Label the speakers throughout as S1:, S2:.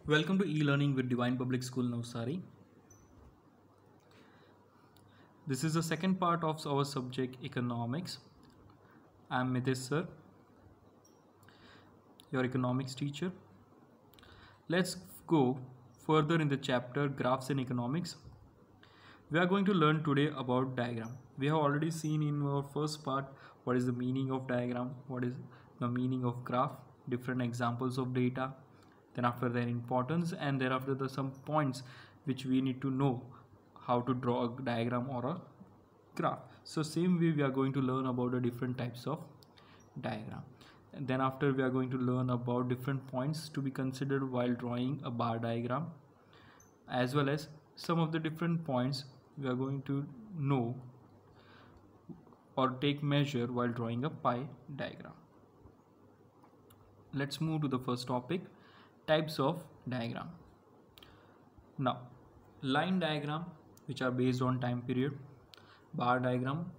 S1: Welcome to e-learning with Divine Public School Navsari. This is the second part of our subject economics. I am Mitesh sir, your economics teacher. Let's go further in the chapter graphs in economics. We are going to learn today about diagram. We have already seen in our first part what is the meaning of diagram, what is the meaning of graph, different examples of data, then after their importance, and thereafter some points which we need to know how to draw a diagram or a graph. So same way we are going to learn about the different types of diagram. And then after we are going to learn about different points to be considered while drawing a bar diagram, as well as some of the different points we are going to know or take measure while drawing a pie diagram. Let's move to the first topic, types of diagram. Now, line diagram, which are based on time period, bar diagram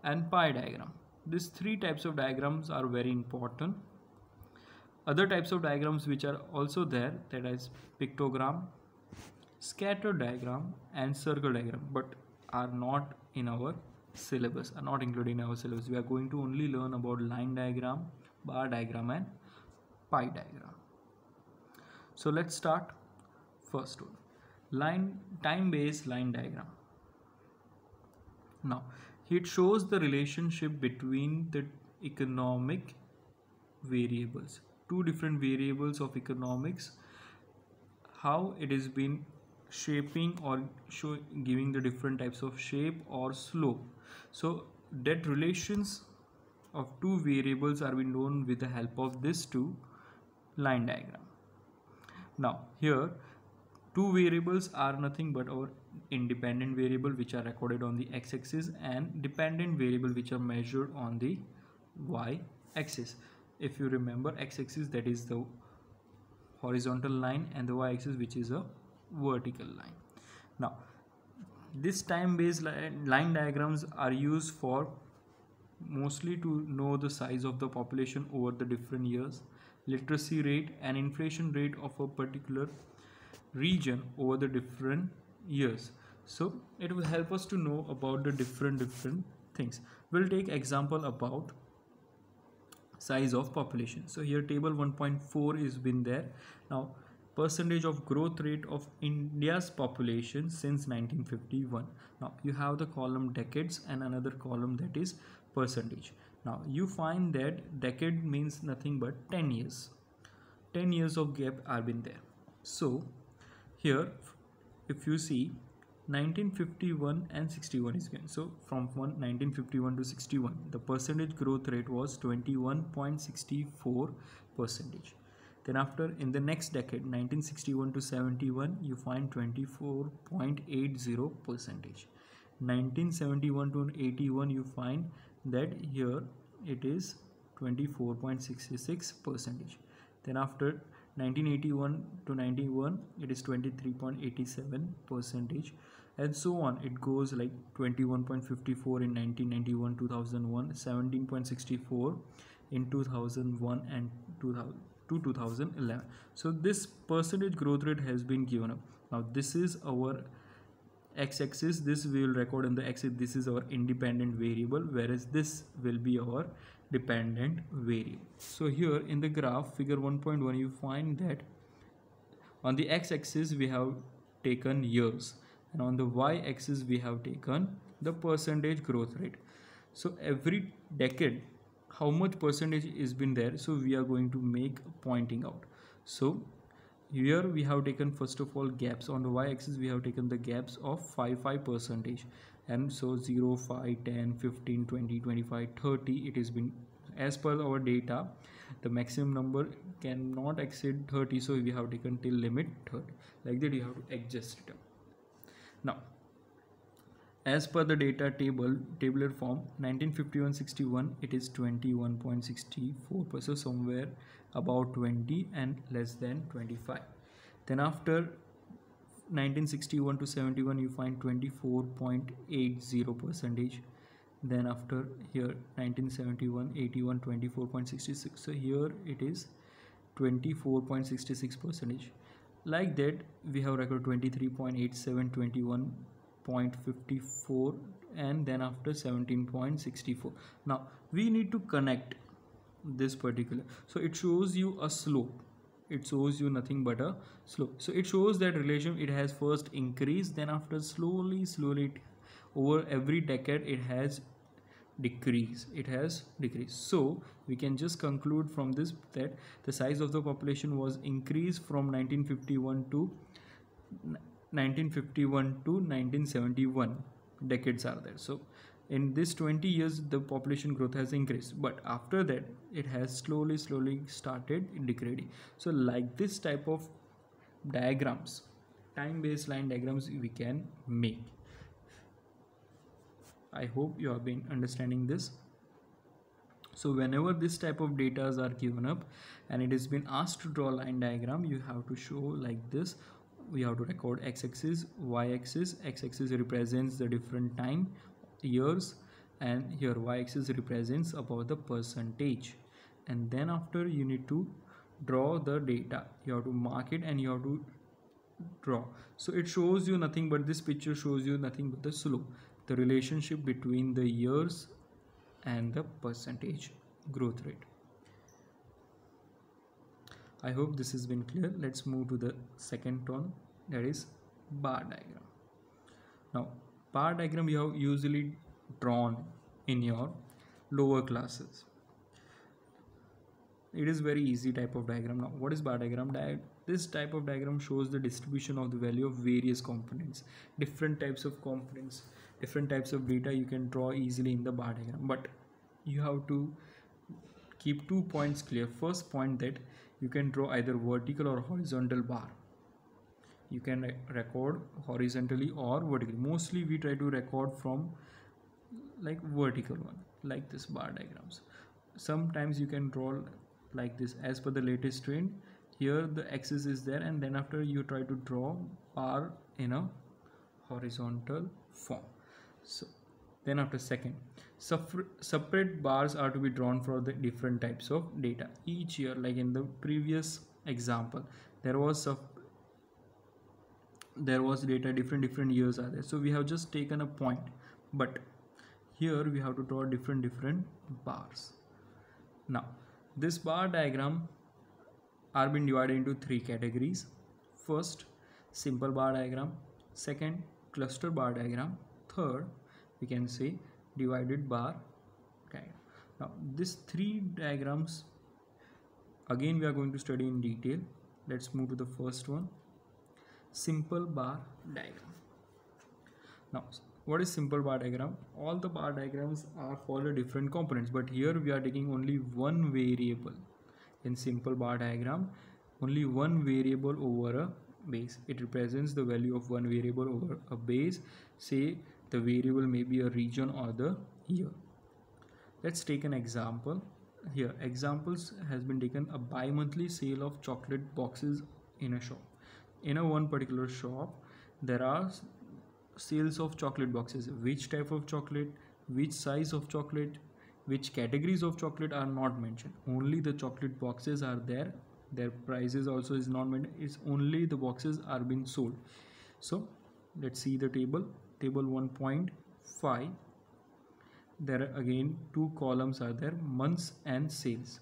S1: and pie diagram. These three types of diagrams are very important. Other types of diagrams which are also there, that is pictogram, scatter diagram and circle diagram, but are not in our syllabus, are not included in our syllabus. We are going to only learn about line diagram, bar diagram and pie diagram. So let's start. First one, time-based line diagram. Now it shows the relationship between the economic variables, two different variables of economics, how it has been shaping or giving the different types of shape or slope. So that relations of two variables are being known with the help of this two line diagram. Now here two variables are nothing but our independent variable which are recorded on the x-axis and dependent variable which are measured on the y-axis. If you remember, x-axis, that is the horizontal line, and the y-axis which is a vertical line. Now this time-based line diagrams are used for mostly to know the size of the population over the different years, literacy rate and inflation rate of a particular region over the different years. So it will help us to know about the different things. We'll take example about size of population. So here table 1.4 is been there. Now percentage of growth rate of India's population since 1951. Now you have the column decades and another column that is percentage. Now you find that decade means nothing but 10 years. 10 years of gap are been there. So here if you see 1951 and 61 is given. So from 1951 to 61 the percentage growth rate was 21.64 percentage. Then after in the next decade 1961 to 71 you find 24.80 percentage. 1971 to 81 you find that here it is 24.66 percentage. Then after 1981 to 91 it is 23.87 percentage, and so on. It goes like 21.54 in 1991 2001, 17.64 in 2001 and 2011. So this percentage growth rate has been given up. Now this is our x-axis, this we will record in the x-axis. This is our independent variable, whereas this will be our dependent variable. So here in the graph figure 1.1 you find that on the x-axis we have taken years and on the y-axis we have taken the percentage growth rate. So every decade how much percentage is been there, so we are going to make pointing out. So here we have taken first of all gaps. On the y-axis we have taken the gaps of 5 percentage, and so 0, 5, 10, 15, 20, 25, 30 it has been, as per our data the maximum number cannot exceed 30, so we have taken till limit 30. Like that you have to adjust it up. Now as per the data tabular form 1951-61 it is 21.64%, so somewhere about 20 and less than 25. Then after 1961 to 71 you find 24.80 percentage. Then after here 1971 81 24.66, so here it is 24.66 percentage. Like that, we have record 23.87, 21.54, and then after 17.64. Now we need to connect this particular, so it shows you a slope, it shows you nothing but a slope. So it shows that relation, it has first increased, then after slowly over every decade it has decreased. So we can just conclude from this that the size of the population was increased from 1951 to 1971 decades are there. So in this 20 years the population growth has increased, but after that it has slowly started degrading. So like this type of diagrams, time based line diagrams, we can make. I hope you have been understanding this. So whenever this type of data are given up and it has been asked to draw a line diagram, you have to show like this. We have to record x-axis, y-axis. X-axis represents the different time, years, and here y-axis represents about the percentage. And then after you need to draw the data, you have to mark it and you have to draw. So it shows you nothing but, this picture shows you nothing but the slope, the relationship between the years and the percentage growth rate. I hope this has been clear. Let's move to the second one, that is bar diagram. Now bar diagram you have usually drawn in your lower classes. It is very easy type of diagram. Now what is bar diagram? This type of diagram shows the distribution of the value of various components, different types of components, different types of data you can draw easily in the bar diagram. But you have to keep 2 points clear. First point, that you can draw either vertical or horizontal bar. You can record horizontally or vertically. Mostly we try to record from like vertical one, like this bar diagrams. Sometimes you can draw like this as per the latest trend. Here the axis is there, and then after you try to draw bar in a horizontal form. So then after second, separate bars are to be drawn for the different types of data each year. Like in the previous example, there was data different years are there, so we have just taken a point, but here we have to draw different bars. Now this bar diagram are been divided into 3 categories. First, simple bar diagram. Second, cluster bar diagram. Third, we can say divided bar diagram. Now these 3 diagrams again we are going to study in detail. Let's move to the first one, simple bar diagram. Now what is simple bar diagram? All the bar diagrams are for the different components, but here we are taking only one variable. In simple bar diagram, only one variable over a base. It represents the value of one variable over a base. Say the variable may be a region or the year. Let's take an example. Here examples has been taken, a bi-monthly sale of chocolate boxes in a shop. In a one particular shop there are sales of chocolate boxes. Which type of chocolate, which size of chocolate, which categories of chocolate are not mentioned. Only the chocolate boxes are there. Their prices also is not mentioned. It's only the boxes are being sold. So let's see the table 1.5. There are again 2 columns are there, months and sales.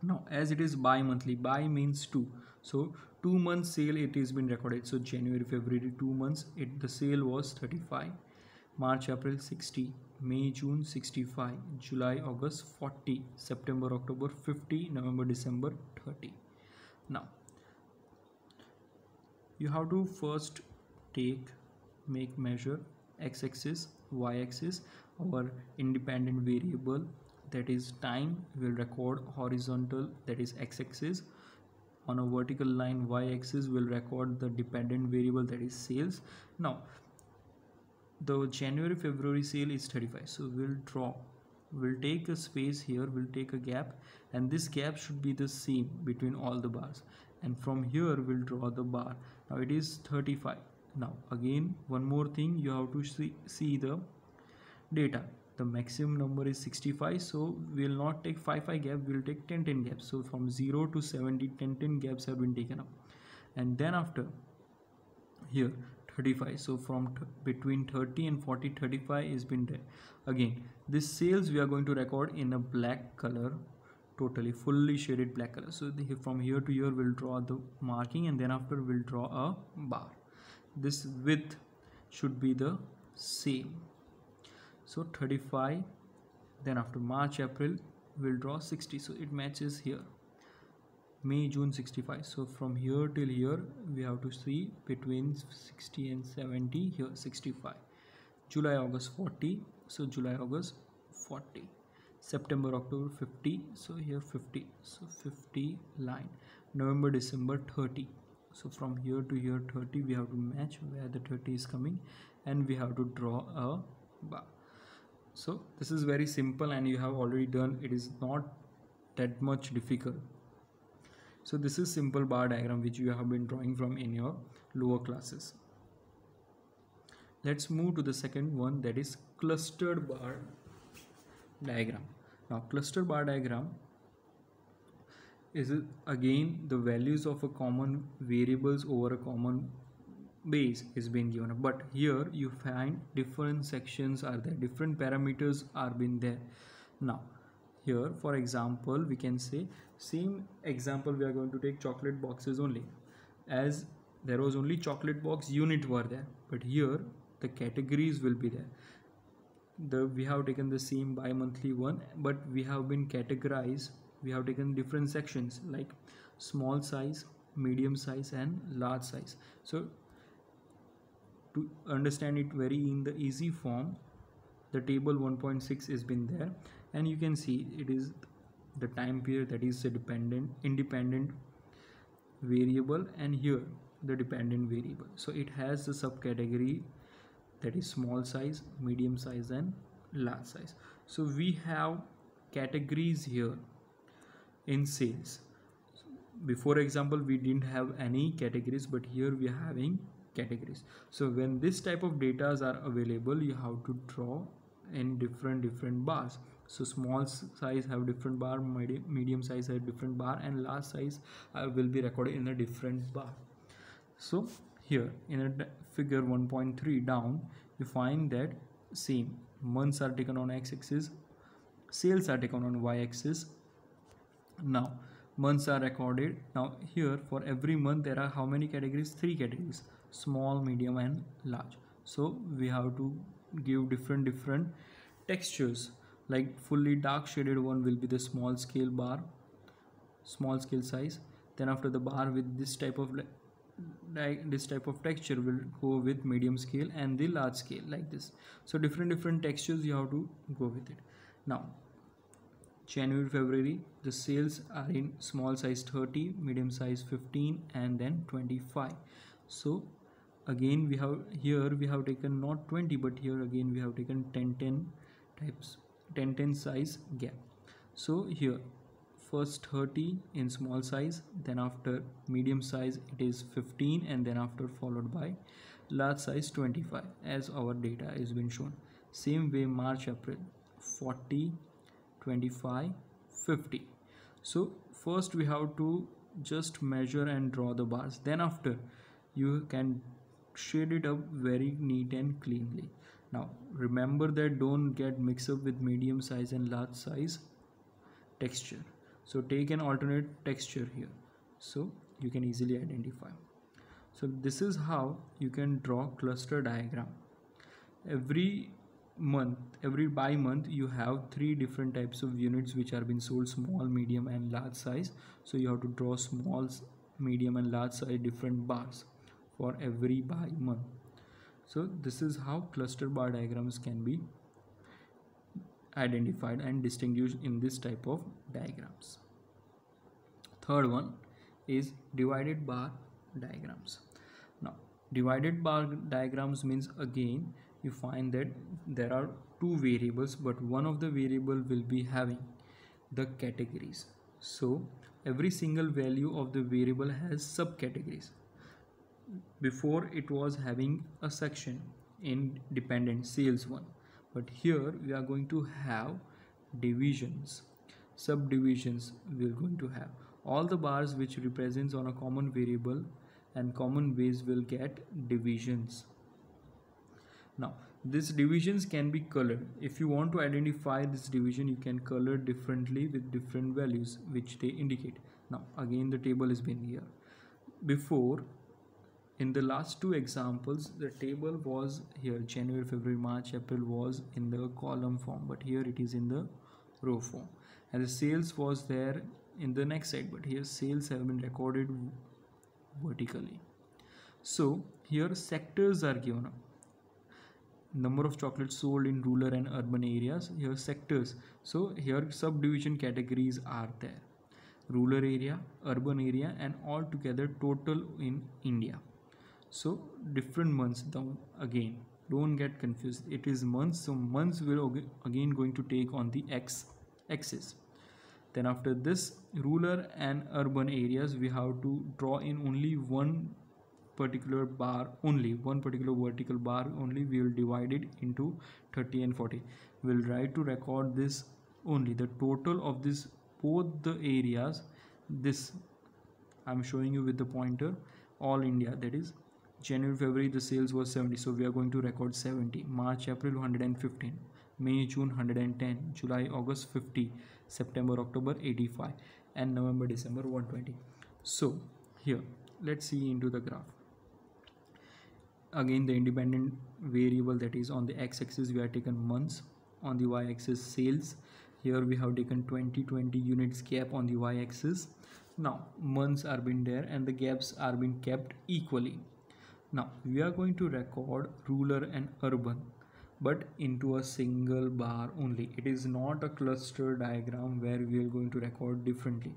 S1: Now as it is bi-monthly, bi means 2, so 2 months sale it is been recorded. So January, February, 2 months, the sale was 35. March, April 60, May, June 65, July, August 40, September, October 50, November, December 30. Now you have to first make measure x-axis, y-axis, our independent variable, that is time, will record horizontal, that is x-axis. On a vertical line, y-axis will record the dependent variable, that is sales. Now the January February sale is 35, so we'll take a space here, we'll take a gap, and this gap should be the same between all the bars, and from here we'll draw the bar. Now it is 35. Now again one more thing, you have to see the data. The maximum number is 65, so we'll not take 5 gap, we'll take 10 gaps. So from 0 to 70, 10 gaps have been taken up, and then after here 35. So from between 30 and 40, 35 is been there. Again, this sales we are going to record in a black color, totally fully shaded black color. So from here to here we'll draw the marking, and then after we'll draw a bar. This width should be the same. So 35, then after March, April we'll draw 60. So it matches here. May, June 65. So from here till here we have to see between 60 and 70, here 65. July, August 40. So July, August 40. September, October 50. So here 50. So 50 line. November, December 30. So from here to here 30 we have to match where the 30 is coming, and we have to draw a bar. So this is very simple and you have already done. It is not that much difficult. So this is simple bar diagram which you have been drawing from in your lower classes. Let's move to the second one, that is clustered bar diagram. Now cluster bar diagram is again the values of a common variables over a common base is being given, but here you find different sections are there, different parameters are been there. Now here for example we can say, same example we are going to take chocolate boxes only, as there was only chocolate box unit were there, but here the categories will be there. We have taken the same bi-monthly one, but we have been categorized, we have taken different sections like small size, medium size and large size. So to understand it very in the easy form, the table 1.6 is been there, and you can see it is the time period, that is the independent variable, and here the dependent variable. So it has the subcategory, that is small size, medium size and large size. So we have categories here in sales. Before example we didn't have any categories, but here we are having categories. So when this type of data are available, you have to draw in different bars. So small size have different bar, medium size have different bar, and large size will be recorded in a different bar. So here in a figure 1.3 down, you find that same months are taken on x-axis, sales are taken on y-axis. Now months are recorded. Now here for every month there are how many categories? 3 categories: small, medium and large. So we have to give different textures, like fully dark shaded one will be the small scale bar, small scale size. Then after the bar with this type of texture will go with medium scale, and the large scale like this. So different textures you have to go with it. Now January, February, the sales are in small size 30, medium size 15 and then 25. So again we have here we have taken not 20, but here again we have taken 10 types, 10 size gap. So here first 30 in small size, then after medium size it is 15, and then after followed by large size 25, as our data is been shown. Same way March, April 40, 25, 50. So first we have to just measure and draw the bars, then after you can shade it up very neat and cleanly. Now remember that don't get mixed up with medium size and large size texture. So take an alternate texture here so you can easily identify. So this is how you can draw cluster diagram. Every by month you have 3 different types of units which are being sold: small, medium and large size. So you have to draw small, medium and large size different bars for every by month. So this is how cluster bar diagrams can be identified and distinguished in this type of diagrams. Third one is divided bar diagrams. Now divided bar diagrams means again you find that there are 2 variables, but one of the variable will be having the categories. So every single value of the variable has subcategories. Before it was having a section in dependent sales one, but here we are going to have divisions, subdivisions. We are going to have all the bars which represents on a common variable, and common base will get divisions. Now these divisions can be colored. If you want to identify this division, you can color differently with different values which they indicate. Now again the table is been here. Before, in the last two examples, the table was here, January, February, March, April was in the column form, but here it is in the row form. And the sales was there in the next side, but here sales have been recorded vertically. So here sectors are given. Number of chocolates sold in rural and urban areas. Here sectors. So here subdivision categories are there. Rural area, urban area, and all together total in India. So different months down again. Don't get confused. It is months. So months will again going to take on the x axis. Then after this, rural and urban areas, we have to draw in only one particular bar, only one particular vertical bar only. We will divide it into 30 and 40. We'll try to record this only, the total of this both the areas. This I'm showing you with the pointer, all India, that is January, February the sales was 70, so we are going to record 70. March, April 115, May, June 110, July, August 50, September, October 85, and November, December 120. So here let's see into the graph. Again the independent variable, that is on the x-axis we have taken months, on the y-axis sales. Here we have taken 20 units gap on the y-axis. Now months are been there and the gaps are been kept equally. Now we are going to record rural and urban, but into a single bar only. It is not a cluster diagram where we are going to record differently.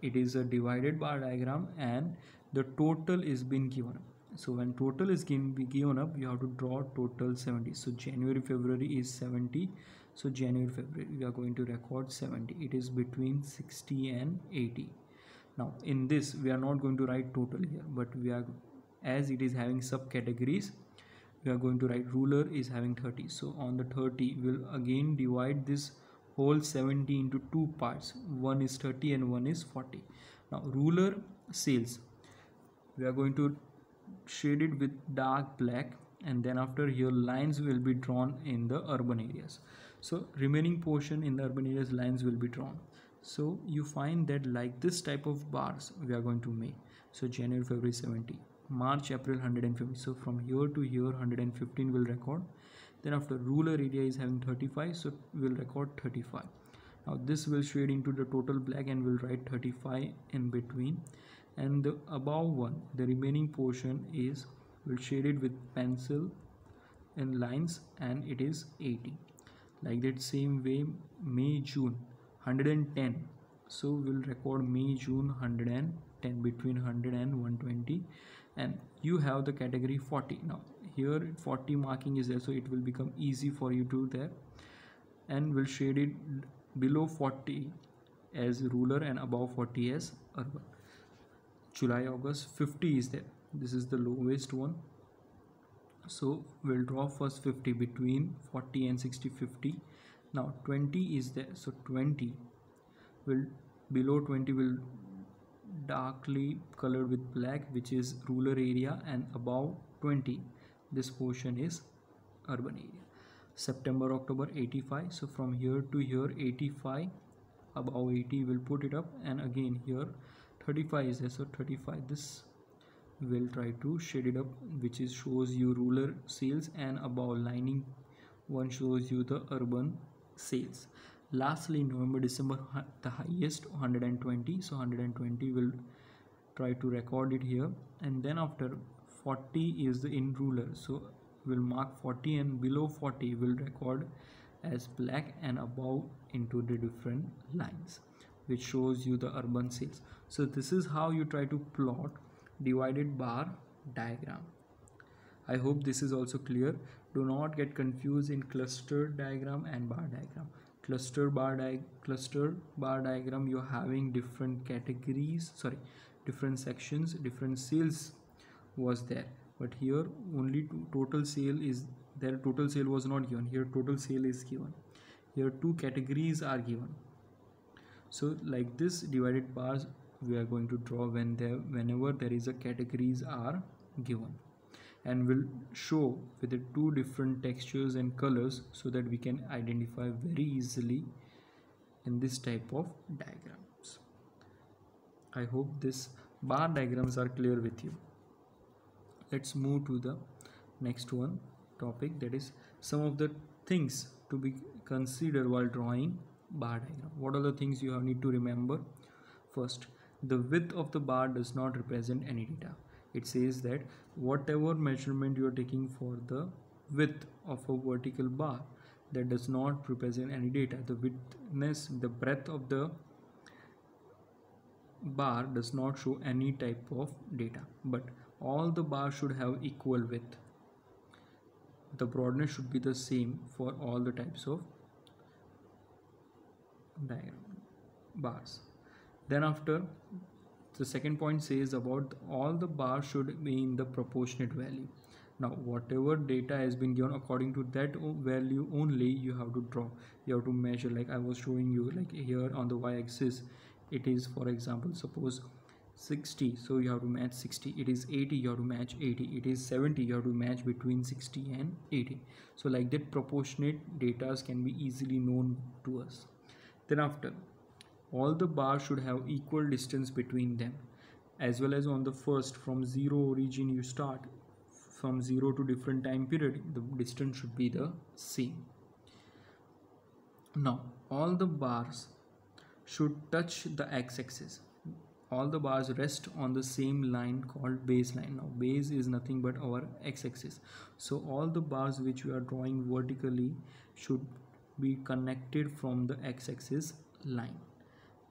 S1: It is a divided bar diagram and the total is been given. So when total is given up, you have to draw total 70. So January, February is 70. So January, February we are going to record 70. It is between 60 and 80. Now in this we are not going to write total here, but we are, as it is having subcategories, we are going to write rural is having 30. So on the 30 we'll again divide this whole 70 into two parts. One is 30 and one is 40. Now rural sales, we are going to shade it with dark black, and then after here lines will be drawn in the urban areas. So remaining portion in the urban areas lines will be drawn. So you find that like this type of bars we are going to make. So January, February 70, March, April 150. So from here to here 115 will record. Then after rural area is having 35, so we'll record 35. Now this will shade into the total black and we'll write 35 in between, and the above one, the remaining portion is will shade it with pencil and lines and it is 80. Like that same way May, June 110. So we'll record May, June 110, between 100 and 120, and you have the category 40. Now here 40 marking is there, so it will become easy for you to there, and we'll shade it below 40 as rural and above 40 as urban. July, August 50 is there. This is the lowest one. So we'll draw first 50 between 40 and 60, 50. Now 20 is there. So 20 will, below 20 will darkly colored with black, which is rural area, and above 20 this portion is urban area. September, October 85. So from here to here 85, above 80 will put it up, and again here 35 is there. So 35 this will try to shade it up, which is shows you rural sales, and above lining one shows you the urban sales. Lastly November, December, the highest 120. So 120 will try to record it here, and then after 40 is the in rural, so we'll mark 40, and below 40 will record as black, and above into the different lines, which shows you the urban sales. So this is how you try to plot divided bar diagram. I hope this is also clear. Do not get confused in cluster diagram and bar diagram. Cluster bar diagram, you're having different categories, different sections, different sales was there, but here only total sale is there. Total sale was not given here, total sale is given here. Two categories are given. So like this divided bars we are going to draw whenever there is a categories are given, and will show with the two different textures and colors so that we can identify very easily in this type of diagrams. I hope this bar diagrams are clear with you. Let's move to the next one topic, that is some of the things to be considered while drawing bar diagram. What are the things you need to remember? First, the width of the bar does not represent any data. It says that whatever measurement you are taking for the width of a vertical bar, that does not represent any data. The widthness, the breadth of the bar does not show any type of data, but all the bars should have equal width. The broadness should be the same for all the types of diagram bars. Then after, the second point says about all the bars should be in the proportionate value. Now whatever data has been given, according to that value only you have to draw, you have to measure. Like I was showing you, like here on the y-axis it is, for example, suppose 60, so you have to match 60. It is 80, you have to match 80. It is 70, you have to match between 60 and 80. So like that, proportionate data can be easily known to us. Then after, all the bars should have equal distance between them, as well as on the first, from zero origin you start, from zero to different time period, the distance should be the same. Now all the bars should touch the x-axis. All the bars rest on the same line called baseline. Now base is nothing but our x-axis, so all the bars which we are drawing vertically should be connected from the x-axis line.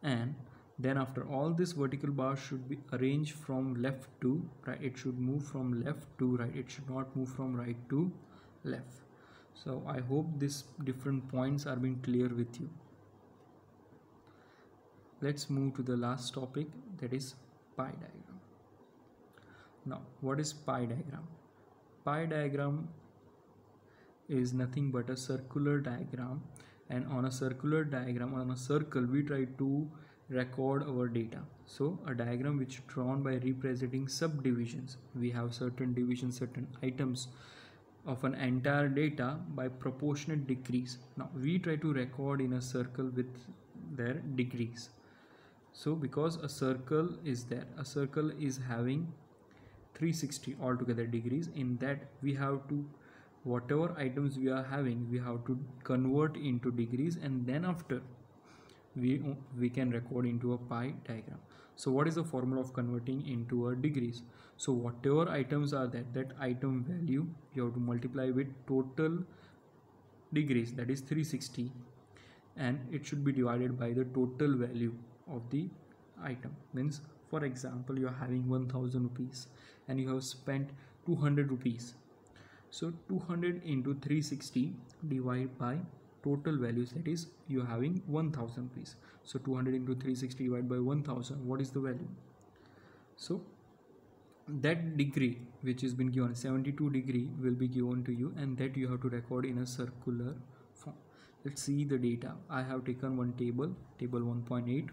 S1: And then after, all this vertical bar should be arranged from left to right. It should move from left to right, it should not move from right to left. So I hope these different points are being clear with you. Let's move to the last topic, that is pie diagram. Now what is pie diagram? Pie diagram is nothing but a circular diagram, and on a circular diagram, on a circle, we try to record our data. So a diagram which is drawn by representing subdivisions. We have certain divisions, certain items of an entire data by proportionate degrees. Now we try to record in a circle with their degrees. So because a circle is there, a circle is having 360 altogether degrees. In that we have to, whatever items we are having, we have to convert into degrees, and then after we can record into a pie diagram. So what is the formula of converting into a degrees? So whatever items are there, that item value you have to multiply with total degrees, that is 360, and it should be divided by the total value of the item. Means, for example, you are having 1000 rupees and you have spent 200 rupees. So 200 into 360 divided by total values, that is you are having 1000 rupees. So 200 into 360 divided by 1000, what is the value? So that degree which has been given, 72 degree, will be given to you, and that you have to record in a circular form. Let's see the data. I have taken one table, table 1.8.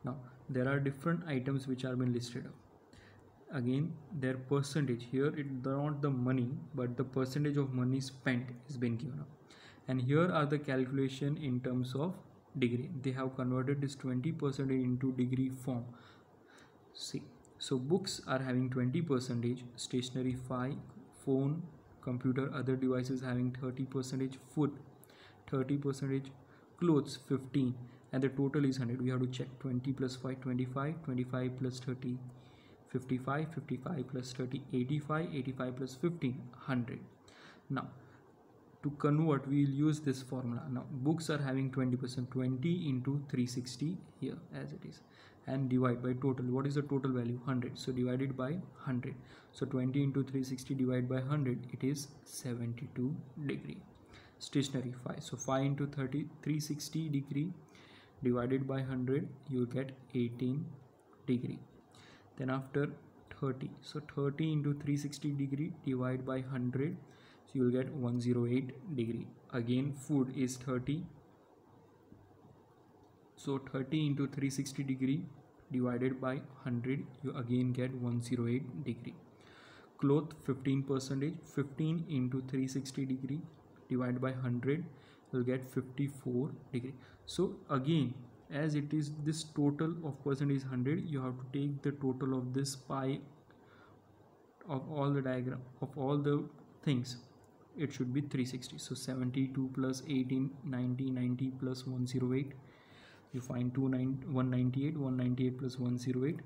S1: Now there are different items which are been listed up. Again, their percentage, here it not the money but the percentage of money spent is been given up, and here are the calculation in terms of degree. They have converted this 20% into degree form. See, so books are having 20%, stationery 5%, phone, computer, other devices having 30%, food 30%, clothes 15%, and the total is 100. We have to check 20 plus 5, 25, 25 plus 30, 55, 55 plus 30, 85, 85 plus 15, 100. Now to convert, we will use this formula. Now books are having 20%, 20 into 360 here as it is, and divide by total. What is the total value? 100. So divided by 100. So 20 into 360 divided by 100, it is 72 degree. Stationery 5. So 5 into 30, 360 degree divided by 100, you will get 18 degree. Then after 30, so 30 into 360 degree divided by 100, so you will get 108 degree. Again food is 30, so 30 into 360 degree divided by 100, you again get 108 degree. Cloth 15%, 15 into 360 degree divided by 100, you'll get 54 degree. So again, as it is this total of percent is 100, you have to take the total of this pi of all the diagram of all the things. It should be 360. So 72 plus 18, 90, 90 plus 108, you find 198, 198 plus 108,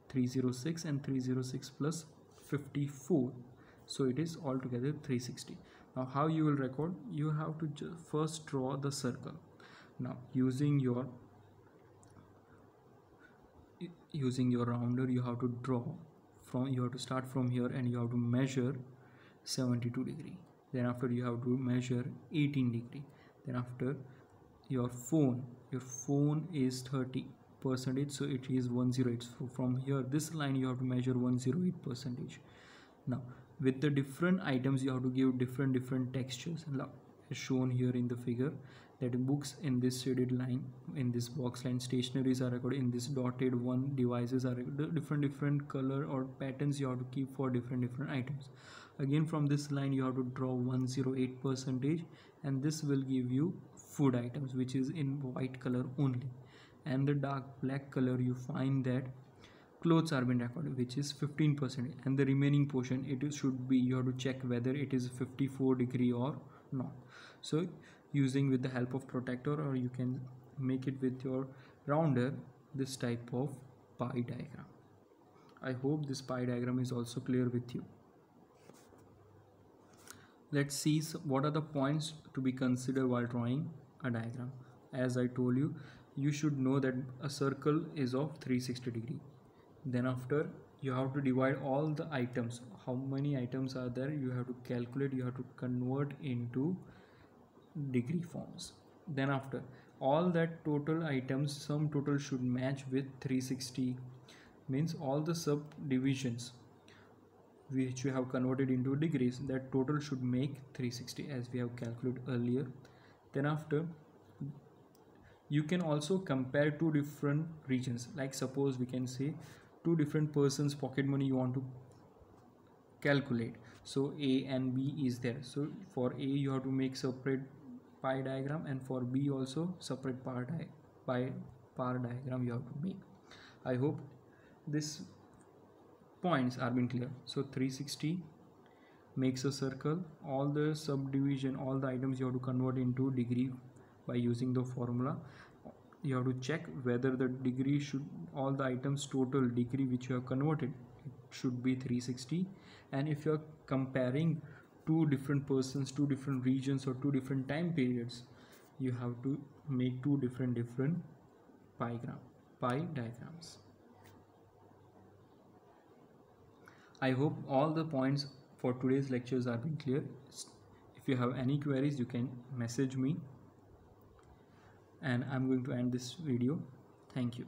S1: 306, and 306 plus 54. So it is altogether 360. Now how you will record? You have to first draw the circle. Now using your rounder, you have to draw from, you have to start from here and you have to measure 72 degree. Then after you have to measure 18 degree. Then after your phone is 30%, so it is 108. So from here this line you have to measure 108%. Now with the different items you have to give different textures, as shown here in the figure, that books in this shaded line, in this box line, stationaries are recorded in this dotted one, devices are recorded, different color or patterns you have to keep for different items. Again from this line you have to draw 108%, and this will give you food items, which is in white color only, and the dark black color you find that clothes are being recorded, which is 15%, and the remaining portion, it should be, you have to check whether it is 54 degree or not. So using with the help of protractor, or you can make it with your rounder, this type of pie diagram. I hope this pie diagram is also clear with you. Let's see what are the points to be considered while drawing a diagram. As I told you, you should know that a circle is of 360 degree. Then after you have to divide all the items. How many items are there? You have to calculate, you have to convert into degree forms. Then after all that total items, sum total should match with 360, means all the subdivisions which you have converted into degrees, that total should make 360 as we have calculated earlier. Then after you can also compare two different regions, like suppose we can say two different persons pocket money you want to calculate. So A and B is there, so for A you have to make separate pie diagram, and for B also separate bar diagram you have to make. I hope this points are been clear. So 360 makes a circle, all the subdivision, all the items you have to convert into degree by using the formula. You have to check whether the degree should, all the items total degree which you have converted, it should be 360. And if you are comparing two different persons, two different regions, or two different time periods, you have to make two different pie diagrams. I hope all the points for today's lectures are been clear. If you have any queries, you can message me, and I'm going to end this video. Thank you.